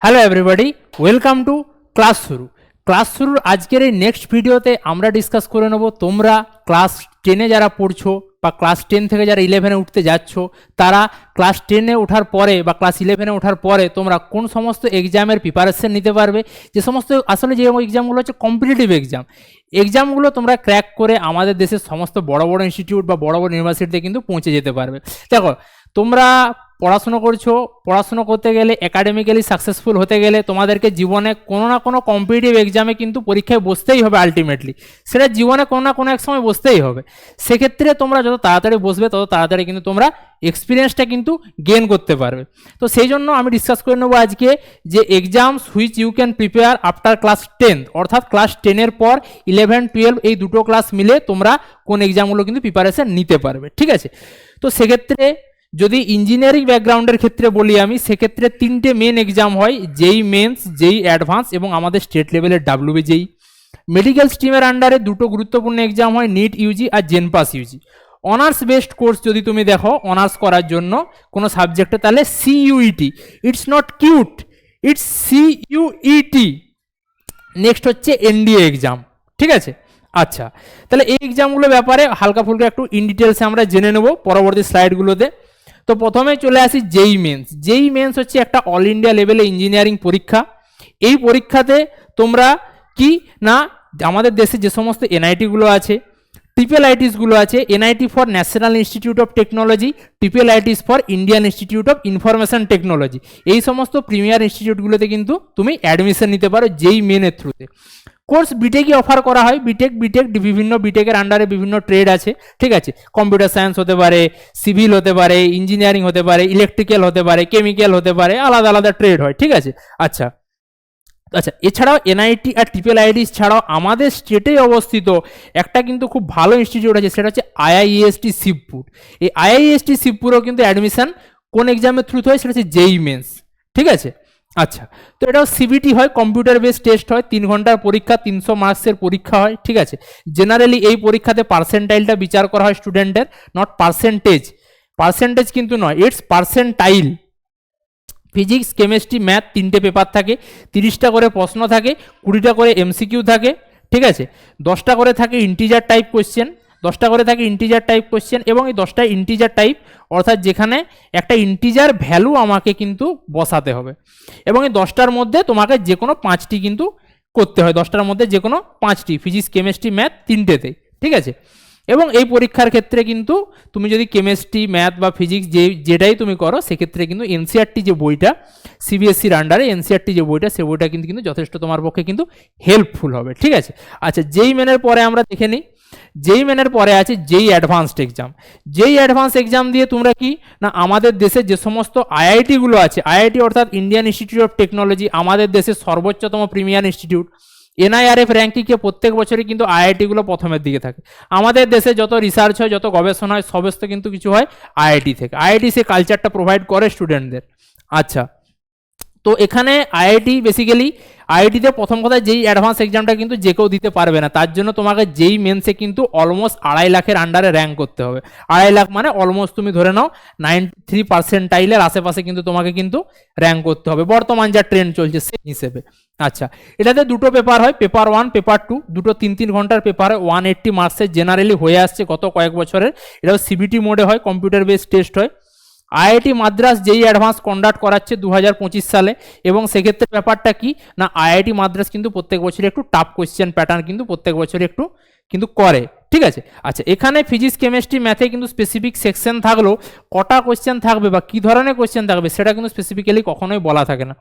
Hello everybody, welcome to class শুরুর আজকের এই নেক্সট ভিডিওতে আমরা ডিসকাস করে নেব তোমরা ক্লাস 10-এ যারা পড়ছো বা ক্লাস 10 থেকে যারা 11-এ উঠতে যাচ্ছ তারা ক্লাস 10-এ ওঠার পরে বা ক্লাস 11-এ ওঠার পরে তোমরা কোন সমস্ত এক্সামের প্রিপারেশন নিতে পারবে, যে সমস্ত আসলে যে এক্সামগুলো হচ্ছে কম্পিটিটিভ এক্সামগুলো তোমরা ক্র্যাক করে আমাদের দেশের সমস্ত বড় বড় ইনস্টিটিউট বা বড় বড় ইউনিভার্সিটিতে কিন্তু পৌঁছে যেতে পারবে। দেখো, তোমরা পড়াশুনো করছো, পড়াশুনো করতে গেলে একাডেমিক্যালি সাকসেসফুল হতে গেলে তোমাদেরকে জীবনে কোনো না কোনো কম্পিটিটিভ এক্সামে কিন্তু পরীক্ষায় বসতেই হবে। আলটিমেটলি সেটা জীবনে কোনো না কোনো এক সময় বসতেই হবে। সেক্ষেত্রে তোমরা যত তাড়াতাড়ি বসবে তত তাড়াতাড়ি কিন্তু তোমরা এক্সপিরিয়েন্সটা কিন্তু গেইন করতে পারবে। তো সেই জন্য আমি ডিসকাস করে নেবো আজকে যে exams which you can prepare after class 10, অর্থাৎ ক্লাস 10-এর পর 11-12 এই দুটো ক্লাস মিলে তোমরা কোন এক্সামগুলো কিন্তু প্রিপারেশন নিতে পারবে। ঠিক আছে, তো সেক্ষেত্রে যদি ইঞ্জিনিয়ারিং ব্যাকগ্রাউন্ডের ক্ষেত্রে বলি আমি, সেক্ষেত্রে তিনটে মেন এক্সাম হয়, যেই মেন্স, যেই অ্যাডভান্স এবং আমাদের স্টেট লেভেলের WBJEE। মেডিকেল স্ট্রিমের আন্ডারে দুটো গুরুত্বপূর্ণ এক্সাম হয়, নিট ইউজি আর জেনপাস ইউজি। অনার্স বেসড কোর্স যদি তুমি দেখো অনার্স করার জন্য কোনো সাবজেক্টে, তাহলে CUET, it's not cute, it's CUET। Next হচ্ছে NDA এক্সাম। ঠিক আছে, আচ্ছা, তাহলে এই এক্সামগুলোর ব্যাপারে হালকা ফুলকা একটু ইন ডিটেলসে আমরা জেনে নেব পরবর্তী স্লাইডগুলোতে। তো প্রথমে চলে আসি যেই মেন্স হচ্ছে একটা অল ইন্ডিয়া লেভেলে ইঞ্জিনিয়ারিং পরীক্ষা। এই পরীক্ষাতে তোমরা কি না আমাদের দেশে যে সমস্ত NIT-গুলো আছে, IITs-গুলো আছে, NIT for national institute of technology, IITs for Indian institute of information technology, এই সমস্ত প্রিমিয়ার ইনস্টিটিউটগুলোতে কিন্তু তুমি অ্যাডমিশন নিতে পারো যেই মেনের থ্রুতে। কোর্স বিটেকই অফার করা হয়, বিটেক বিভিন্ন বিটেকের আন্ডারে বিভিন্ন ট্রেড আছে। ঠিক আছে, কম্পিউটার সায়েন্স হতে পারে, সিভিল হতে পারে, ইঞ্জিনিয়ারিং হতে পারে, ইলেকট্রিক্যাল হতে পারে, কেমিক্যাল হতে পারে, আলাদা আলাদা ট্রেড হয়। ঠিক আছে, আচ্ছা, এছাড়াও NIT আর IITs ছাড়াও আমাদের স্টেটেই অবস্থিত একটা কিন্তু খুব ভালো ইনস্টিটিউট আছে, সেটা হচ্ছে IIEST শিবপুর। এই IIEST শিবপুরেও কিন্তু অ্যাডমিশন কোন এক্সামের থ্রুতে হয়, সেটা হচ্ছে JEE মেন্স। ঠিক আছে, আচ্ছা, তো এটাও CBT হয়, কম্পিউটার বেসড টেস্ট হয়, 3 ঘন্টার পরীক্ষা, 300 মার্কসের পরীক্ষা হয়। ঠিক আছে, জেনারেলি এই পরীক্ষাতে পার্সেন্টাইলটা বিচার করা হয় স্টুডেন্টের, নট পার্সেন্টেজ কিন্তু নয়, it's percentile. Physics, chemistry, math 3টে পেপার থাকে, 30টা করে প্রশ্ন থাকে, 20টা করে MCQ থাকে। ঠিক আছে, 10টা করে থাকে ইন্টিজার টাইপ কোয়েশ্চেন, এবং এই 10টা ইন্টিজার টাইপ, অর্থাৎ যেখানে একটা ইন্টিজার ভ্যালু আমাকে কিন্তু বসাতে হবে, এবং এই 10টার মধ্যে তোমাকে যে কোনো 5টি কিন্তু করতে হয়, 10টার মধ্যে যে কোনো 5টি, ফিজিক্স, কেমিস্ট্রি, ম্যাথ 3টেতেই। ঠিক আছে, এবং এই পরীক্ষার ক্ষেত্রে কিন্তু তুমি যদি কেমিস্ট্রি, ম্যাথ বা ফিজিক্স যেটাই তুমি করো, সেক্ষেত্রে কিন্তু NCERT যে বইটা, CBSEর আন্ডারে NCERT যে বইটা, সে বইটা কিন্তু যথেষ্ট তোমার পক্ষে কিন্তু হেল্পফুল হবে। ঠিক আছে, আচ্ছা, JEE মেনের পরে আমরা দেখে নিই, JEE মেনের পরে আছে JEE advanced exam. JEE advance exam দিয়ে তোমরা কি না আমাদের দেশে যে সমস্ত IIT-গুলো আছে, IIT অর্থাৎ ইন্ডিয়ান ইনস্টিটিউট অফ টেকনোলজি, আমাদের দেশের সর্বোচ্চতম প্রিমিয়ার ইনস্টিটিউট, NIRF র্যাঙ্কিংয়ে প্রত্যেক বছরই কিন্তু IIT-গুলো প্রথমের দিকে থাকে। আমাদের দেশে যত রিসার্চ হয়, যত গবেষণা হয়, সমস্ত কিন্তু কিছু হয় IIT থেকে। IIT সে কালচারটা প্রোভাইড করে স্টুডেন্টদের। আচ্ছা, তো এখানে IIT-তে প্রথম কথা JEE অ্যাডভান্স এক্সামটা কিন্তু যে কেউ দিতে পারবে না, তার জন্য তোমাকে JEE মেন্সে কিন্তু অলমোস্ট 2.5 লাখের আন্ডারে র্যাঙ্ক করতে হবে। 2.5 লাখ মানে অলমোস্ট তুমি ধরে নাও 93 পার্সেন্টাইলের আশেপাশে কিন্তু তোমাকে কিন্তু র্যাঙ্ক করতে হবে, বর্তমান যা ট্রেন্ড চলছে সেই হিসেবে। আচ্ছা, এটাতে দুটো পেপার হয়, পেপার 1, পেপার 2, দুটো 3 ঘন্টার পেপার হয়, 180 মার্কসের জেনারেলি হয়ে আসছে গত কয়েক বছরের। এটাও CBT মোডে হয়, কম্পিউটার বেসড টেস্ট হয়। IIT Madras JEE advance conduct করাচ্ছে 2025 সালে, এবং সেক্ষেত্রে ব্যাপারটা কি না IIT মাদ্রাস কিন্তু প্রত্যেক বছরই একটু টাফ কোয়েশ্চেন প্যাটার্ন কিন্তু প্রত্যেক বছরই একটু কিন্তু করে। ঠিক আছে, আচ্ছা, এখানে ফিজিক্স, কেমিস্ট্রি, ম্যাথে কিন্তু স্পেসিফিক সেকশন থাকলেও কটা কোয়েশ্চেন থাকবে বা কী ধরনের কোয়েশ্চেন থাকবে সেটা কিন্তু স্পেসিফিক্যালি কখনোই বলা থাকে না।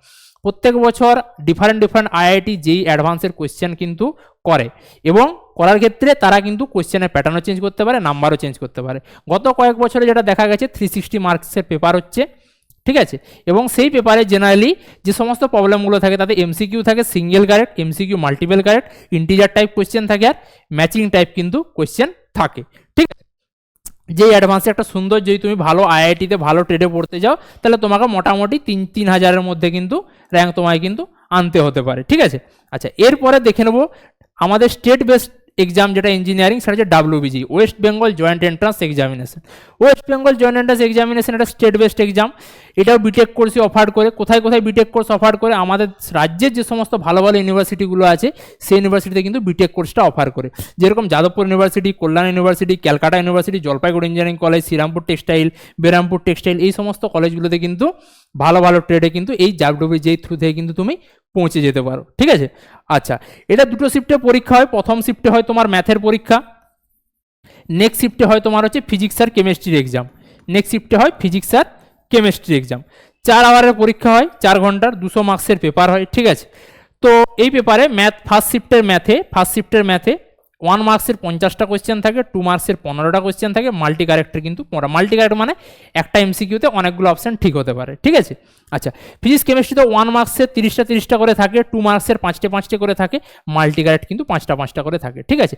প্রত্যেক বছর ডিফারেন্ট IIT JEE অ্যাডভান্সের কোয়েশ্চেন কিন্তু করে, এবং করার ক্ষেত্রে তারা কিন্তু কোয়েশ্চেনের প্যাটার্নও চেঞ্জ করতে পারে, নাম্বারও চেঞ্জ করতে পারে। গত কয়েক বছরে যেটা দেখা গেছে 360 মার্কসের পেপার হচ্ছে। ঠিক আছে, এবং সেই পেপারে জেনারেলি যে সমস্ত প্রবলেমগুলো থাকে তাতে MCQ থাকে, single correct, MCQ multiple correct, integer type question থাকে, আর ম্যাচিং টাইপ কিন্তু কোয়েশ্চেন থাকে। ঠিক আছে, যে অ্যাডভান্সে একটা সুন্দর, যদি তুমি ভালো IIT-তে ভালো ট্রেডে পড়তে যাও, তাহলে তোমাকে মোটামুটি 3,000-এর মধ্যে কিন্তু র্যাঙ্ক তোমায় কিন্তু আনতে হতে পারে। ঠিক আছে, আচ্ছা, এরপরে দেখে নেবো আমাদের স্টেট বেসড এক্সাম যেটা ইঞ্জিনিয়ারিং, সেটা হচ্ছে WBG, West Bengal joint entrance examination. West Bengal joint entrance examination এটা স্টেট বেসড এক্সাম। এটাও বিটেক কোর্সে অফার করে। কোথায় কোথায় বিটেক কোর্স অফার করে? আমাদের রাজ্যের যে সমস্ত ভালো ভালো ইউনিভার্সিটিগুলো আছে সেই ইউনিভার্সিটিতে কিন্তু বিটেক কোর্সটা অফার করে, যেরকম Jadavpur university, Kalyan university, Calcutta university, Jalpaiguri engineering college, Serampore textile, Berhampore textile, এই সমস্ত কলেজগুলোতে কিন্তু ভালো ভালো ট্রেডে কিন্তু এই WBG থ্রু থেকে কিন্তু তুমি পৌঁছে যেতে পারো। ঠিক আছে, আচ্ছা, এটা দুটো শিফটে পরীক্ষা হয়। প্রথম শিফটে হয় তোমার ম্যাথের পরীক্ষা, নেক্সট শিফটে হয় তোমার হচ্ছে ফিজিক্স আর কেমিস্ট্রির এক্সাম। নেক্সট শিফটে হয় ফিজিক্স আর কেমিস্ট্রি এক্সাম। 4 আওয়ারের পরীক্ষা হয়, 4 ঘন্টার, 200 মার্কসের পেপার হয়। ঠিক আছে, তো এই পেপারে ম্যাথ ফার্স্ট শিফটের ম্যাথে 1 মার্কসের 50টা কোয়েশ্চেন থাকে, 2 মার্কসের 15টা কোয়েশ্চেন থাকে, মাল্টি কারেক্টের কিন্তু মাল্টি কারেক্ট মানে একটা MCQতে অনেকগুলো অপশন ঠিক হতে পারে। ঠিক আছে, আচ্ছা, ফিজিক্স কেমিস্ট্রিতে 1 মার্কসের 30টা করে থাকে, 2 মার্কসের 5টে করে থাকে, মাল্টি কারেক্ট কিন্তু 5টা করে থাকে। ঠিক আছে,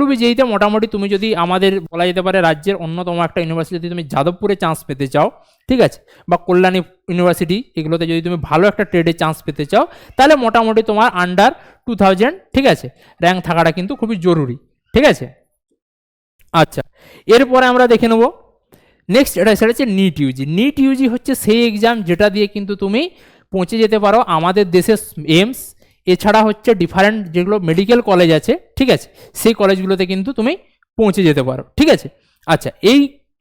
WBGতে মোটামুটি তুমি যদি আমাদের বলা যেতে পারে রাজ্যের অন্যতম একটা ইউনিভার্সিটিতে তুমি যাদবপুরে চান্স পেতে চাও, ঠিক আছে, বা কল্যাণী ইউনিভার্সিটি, এগুলোতে যদি তুমি ভালো একটা ট্রেডে চান্স পেতে চাও, তাহলে মোটামুটি তোমার আন্ডার 2000, ঠিক আছে, র্যাঙ্ক থাকাটা কিন্তু খুবই জরুরি। ঠিক আছে, আচ্ছা, এরপরে আমরা দেখে নেব নেক্সট, সেটা হচ্ছে নিট ইউজি। নিট ইউজি হচ্ছে সেই এক্সাম যেটা দিয়ে কিন্তু তুমি পৌঁছে যেতে পারো আমাদের দেশের এইমস, এছাড়া হচ্ছে ডিফারেন্ট যেগুলো মেডিকেল কলেজ আছে, ঠিক আছে, সেই কলেজগুলোতে কিন্তু তুমি পৌঁছে যেতে পারো। ঠিক আছে, আচ্ছা, এই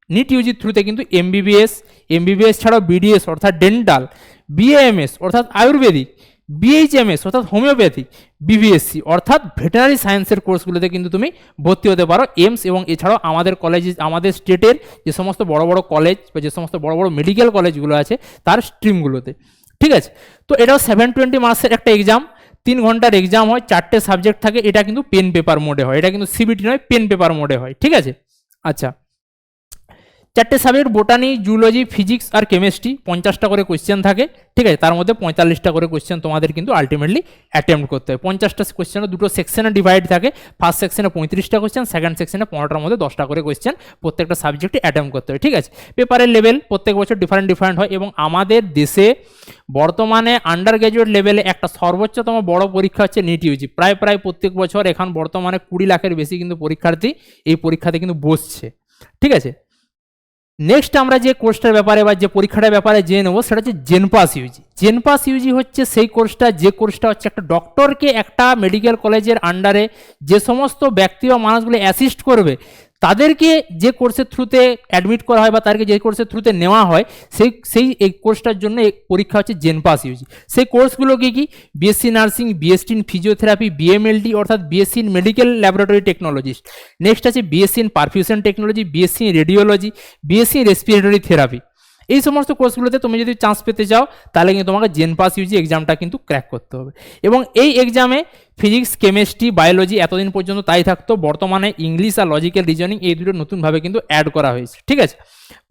নিট ইউজির থ্রুতে কিন্তু এমবিবিএস ছাড়াও BDS অর্থাৎ ডেন্টাল, BAMS অর্থাৎ আয়ুর্বেদিক, BHMS অর্থাৎ হোমিওপ্যাথি, BVSC অর্থাৎ ভেটেনারি সায়েন্সের কোর্সগুলোতে কিন্তু তুমি ভর্তি হতে পারো এইমস এবং এছাড়াও আমাদের কলেজে, আমাদের স্টেটের যে সমস্ত বড় বড় কলেজ বা যে সমস্ত বড় বড় মেডিকেল কলেজগুলো আছে তার স্ট্রিমগুলোতে। ঠিক আছে, তো এটাও 720 মার্কসের একটা এক্সাম, 3 ঘন্টার এক্সাম হয়, 4টে সাবজেক্ট থাকে, এটা কিন্তু পেন পেপার মোডে হয়, এটা কিন্তু CBT নয়, পেন পেপার মোডে হয়। ঠিক আছে, আচ্ছা, 4টে সাবজেক্ট বোটানি, জুলজি, ফিজিক্স আর কেমিস্ট্রি, 50টা করে কোয়েশ্চেন থাকে। ঠিক আছে, তার মধ্যে 45টা করে কোয়েশ্চেন তোমাদের কিন্তু আলটিমেটলি অ্যাটেম্প্ট করতে হয়। 50টা কোয়েশ্চেনে দুটো সেকশনে ডিভাইড থাকে, ফার্স্ট সেকশনে 35টা কোয়েশ্চেন, সেকেন্ড সেকশনে 15টার মধ্যে 10টা করে কোয়েশ্চেন প্রত্যেকটা সাবজেক্টে অ্যাটেম্প্ট করতে হয়। ঠিক আছে, পেপারের লেভেল প্রত্যেক বছর ডিফারেন্ট হয় এবং আমাদের দেশে বর্তমানে আন্ডার গ্র্যাজুয়েট লেভেলে একটা সর্বোচ্চতম বড় পরীক্ষা হচ্ছে নিট ইউজি। প্রায় প্রত্যেক বছর এখন বর্তমানে 20 লাখের বেশি কিন্তু পরীক্ষার্থী এই পরীক্ষাতে কিন্তু বসছে। ঠিক আছে, নেক্সট আমরা যে কোর্সটার ব্যাপারে বা যে পরীক্ষাটার ব্যাপারে জেনে নেবো সেটা হচ্ছে জেনপাস ইউজি। জেনপাস ইউজি হচ্ছে সেই কোর্সটা, যে কোর্সটা হচ্ছে একটা ডক্টরকে একটা মেডিকেল কলেজের আন্ডারে যে সমস্ত ব্যক্তি বা মানুষগুলো অ্যাসিস্ট করবে তাদেরকে যে কোর্সের থ্রুতে অ্যাডমিট করা হয় বা তাদেরকে যে কোর্সের থ্রুতে নেওয়া হয় সেই এই কোর্সটার জন্য এই পরীক্ষা হচ্ছে জেনপাস ইউজি। সেই কোর্সগুলো কি? BSc nursing, BSc in physiotherapy, BMLD অর্থাৎ BSc in medical laboratory technologist, next আছে BSc in perfusion technology, BSc in radiology, BSc in respiratory therapy. এই সমস্ত কোর্সগুলোতে তুমি যদি চান্স পেতে চাও তাহলে কিন্তু তোমাকে জেনপাস ইউজি এক্সামটা কিন্তু ক্র্যাক করতে হবে এবং এই এক্সামে ফিজিক্স, কেমিস্ট্রি, বায়োলজি এতদিন পর্যন্ত তাই থাকতো, বর্তমানে ইংলিশ আর লজিক্যাল রিজনিং এই দুটো নতুনভাবে কিন্তু অ্যাড করা হয়েছে। ঠিক আছে,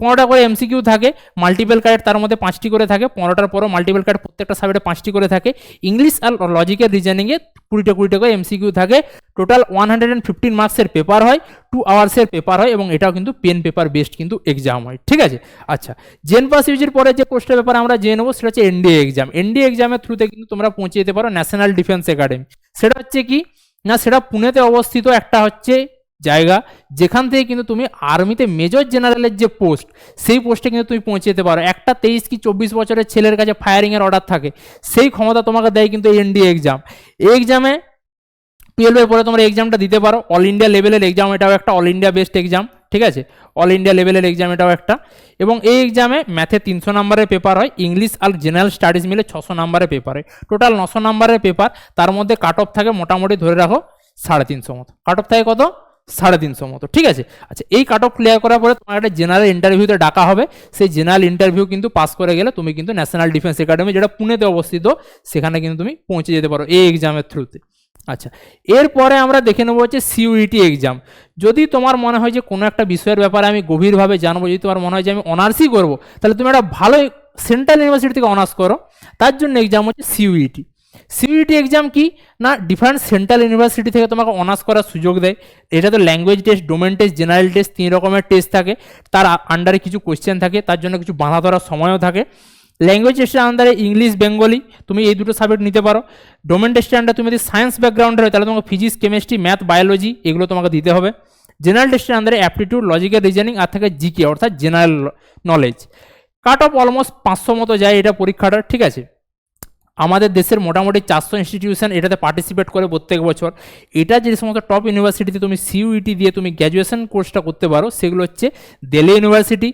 15টা করে MCQ থাকে, মাল্টিপল কারেক্ট তার মধ্যে 5টি করে থাকে, 15টার পরও মাল্টিপল কারেক্ট প্রত্যেকটা সাবজেক্টে 5টি করে থাকে, ইংলিশ আর লজিক্যাল রিজনিংয়ে 20টা করে MCQ থাকে, টোটাল 115 মার্কসের পেপার হয়, 2 আওয়ার্সের পেপার হয় এবং এটাও কিন্তু পেন পেপার বেসড কিন্তু এক্সাম হয়। ঠিক আছে, আচ্ছা, জেনপাস ইউজির পরে যে কোর্সটার ব্যাপারে আমরা জেনে নেবো সেটা হচ্ছে NDA এক্সাম। NDA এক্সামের থ্রুতে কিন্তু তোমরা পৌঁছে যেতে পারো ন্যাশনাল ডিফেন্স একাডেমি। সেটা হচ্ছে কি না, সেটা পুনেতে অবস্থিত একটা হচ্ছে জায়গা যেখান থেকে কিন্তু তুমি আর্মিতে মেজর জেনারেলের যে পোস্ট সেই পোস্টে কিন্তু তুমি পৌঁছে যেতে পারো। একটা 23 কি 24 বছরের ছেলের কাছে ফায়ারিংয়ের অর্ডার থাকে, সেই ক্ষমতা তোমাকে দেয় কিন্তু এই NDA এক্সাম। এই এক্সামে 12 পরে তোমরা এক্সামটা দিতে পারো। অল ইন্ডিয়া লেভেলের এক্সাম, এটাও একটা অল ইন্ডিয়া বেস্ট এক্সাম। ঠিক আছে, অল ইন্ডিয়া লেভেলের এক্সাম এটাও একটা, এবং এই এক্সামে ম্যাথে 300 নম্বরের পেপার হয়, ইংলিশ আর জেনারেল স্টাডিজ মিলে 600 নম্বরের পেপার হয়, টোটাল 900 নম্বরের পেপার। তার মধ্যে কাট অফ থাকে মোটামুটি ধরে রাখো 350 মতো, কাট অফ থাকে কত 350 মতো। ঠিক আছে, আচ্ছা, এই কাট অফ ক্লিয়ার করার পরে তোমার একটা জেনারেল ইন্টারভিউতে ডাকা হবে, সেই জেনারেল ইন্টারভিউ কিন্তু পাস করে গেলে তুমি কিন্তু ন্যাশনাল ডিফেন্স একাডেমি যেটা পুনেতে অবস্থিত সেখানে কিন্তু তুমি পৌঁছে যেতে পারো এই এক্সামের থ্রুতে। আচ্ছা, এরপরে আমরা দেখে নেবো হচ্ছে CUET এক্সাম। যদি তোমার মনে হয় যে কোনো একটা বিষয়ের ব্যাপারে আমি গভীরভাবে জানবো, যদি তোমার মনে হয় যে আমি অনার্সই করবো, তাহলে তুমি একটা ভালো সেন্ট্রাল ইউনিভার্সিটি থেকে অনার্স করো, তার জন্য এক্সাম হচ্ছে CUET। CUET এক্সাম কি না, ডিফারেন্ট সেন্ট্রাল ইউনিভার্সিটি থেকে তোমাকে অনার্স করার সুযোগ দেয়। এটা তো language test, domain test, general test, 3 রকমের টেস্ট থাকে, তার আন্ডারে কিছু কোয়েশ্চেন থাকে, তার জন্য কিছু বাঁধা ধরার সময়ও থাকে। ল্যাঙ্গুয়েজ টেস্টের আন্ডারে ইংলিশ বেঙ্গলি তুমি এই দুটো সাবজেক্ট নিতে পারো। ডোমেন টেস্টের আন্ডারে তুমি যদি সায়েন্স ব্যাকগ্রাউন্ডের হয় তাহলে তোমাকে ফিজিক্স কেমিস্ট্রি ম্যাথ বায়োলজি এগুলো তোমাকে দিতে হবে। জেনারেল টেস্টের আন্ডারে অ্যাপটিটিউড লজিক্যাল রিজনিং আর থাকে জিকে অর্থাৎ general knowledge. Cut off almost 500 মতো যায় এটা পরীক্ষাটা, ঠিক আছে। আমাদের দেশের মোটামুটি 400 ইনস্টিটিউশন এটাতে পার্টিসিপেট করে প্রত্যেক বছর। এটা যে সমস্ত টপ ইউনিভার্সিটিতে তুমি সিইউইটি দিয়ে তুমি গ্র্যাজুয়েশন কোর্সটা করতে পারো সেগুলো হচ্ছে দিল্লি ইউনিভার্সিটি,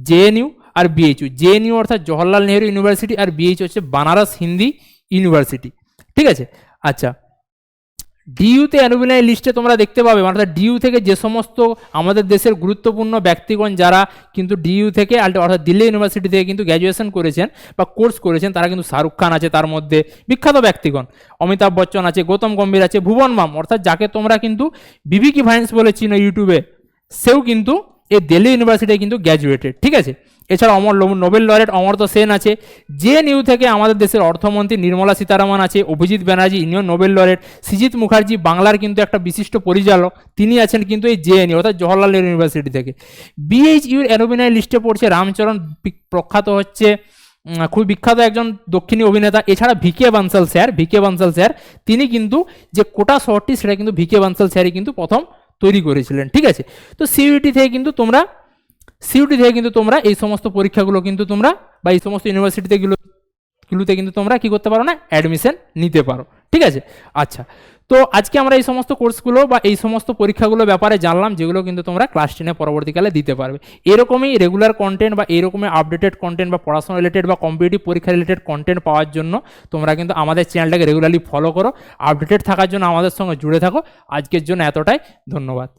জেএনইউ আর বিএইচইউ। জেএনইউ অর্থাৎ জওহরলাল নেহরু ইউনিভার্সিটি আর বিএইচইউ হচ্ছে বানারস হিন্দি ইউনিভার্সিটি, ঠিক আছে। আচ্ছা, ডিইউতে অ্যালুমিনাই লিস্টে তোমরা দেখতে পাবে, অর্থাৎ ডিইউ থেকে যে সমস্ত আমাদের দেশের গুরুত্বপূর্ণ ব্যক্তিগণ যারা কিন্তু ডিইউ থেকে অর্থাৎ দিল্লি ইউনিভার্সিটি থেকে কিন্তু গ্র্যাজুয়েশন করেছেন বা কোর্স করেছেন, তারা কিন্তু শাহরুখ খান আছে তার মধ্যে, বিখ্যাত ব্যক্তিগণ অমিতাভ বচ্চন আছে, গৌতম গম্ভীর আছে, ভুবন বাম অর্থাৎ যাকে তোমরা কিন্তু বিবিকি ভাইন্স বলে চিনো ইউটিউবে, সেও কিন্তু এই দিল্লি ইউনিভার্সিটি কিন্তু গ্র্যাজুয়েটেড, ঠিক আছে। এছাড়া নোবেল লরেট অমর্ত্য সেন আছে। জেএনইউ থেকে আমাদের দেশের অর্থমন্ত্রী নির্মলা সীতারামন আছে, অভিজিৎ ব্যানার্জি ইনিও নোবেল লরেট, সৃজিত মুখার্জি বাংলার কিন্তু একটা বিশিষ্ট পরিচালক, তিনি আছেন কিন্তু এই জেএনইউ অর্থাৎ জওহরলাল নেহরু ইউনিভার্সিটি থেকে। বিএইচইউর অ্যালুমিনাই লিস্টে পড়ছে রামচরণ, প্রখ্যাত হচ্ছে খুব বিখ্যাত একজন দক্ষিণী অভিনেতা। এছাড়া ভিকে বানসাল স্যার তিনি কিন্তু যে কোটা শহরটি সেটা কিন্তু ভিকে বানসাল স্যারই কিন্তু প্রথম তৈরি করেছিলেন, ঠিক আছে। তো সিইউটি থেকে কিন্তু তোমরা এই সমস্ত পরীক্ষাগুলো কিন্তু তোমরা বা এই সমস্ত ইউনিভার্সিটিতে গুলোতে কিন্তু তোমরা কি করতে পারো না, অ্যাডমিশন নিতে পারো, ঠিক আছে। আচ্ছা, তো আজকে আমরা এই সমস্ত কোর্সগুলো বা এই সমস্ত পরীক্ষাগুলোর ব্যাপারে জানলাম, যেগুলো কিন্তু তোমরা ক্লাস 10 পরবর্তীকালে দিতে পারবে। এরকমই রেগুলার কন্টেন্ট বা এরকমই আপডেটেড কন্টেন্ট বা পড়াশোনা রিলেটেড বা কম্পিটিটিভ পরীক্ষা রিলেটেড কন্টেন্ট পাওয়ার জন্য তোমরা কিন্তু আমাদের চ্যানেলটাকে রেগুলারলি ফলো করো, আপডেটেড থাকার জন্য আমাদের সঙ্গে জুড়ে থাকো। আজকের জন্য এতটাই, ধন্যবাদ।